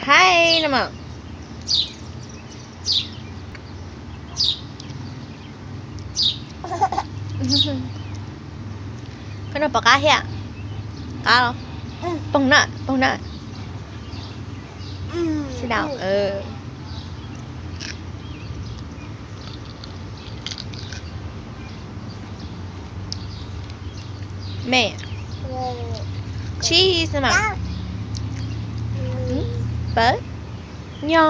Hai nama. Kenapa kah ya? Kal. Pernah, pernah. Sedang. Mẹ. Cheese nama. Bớt. Nho.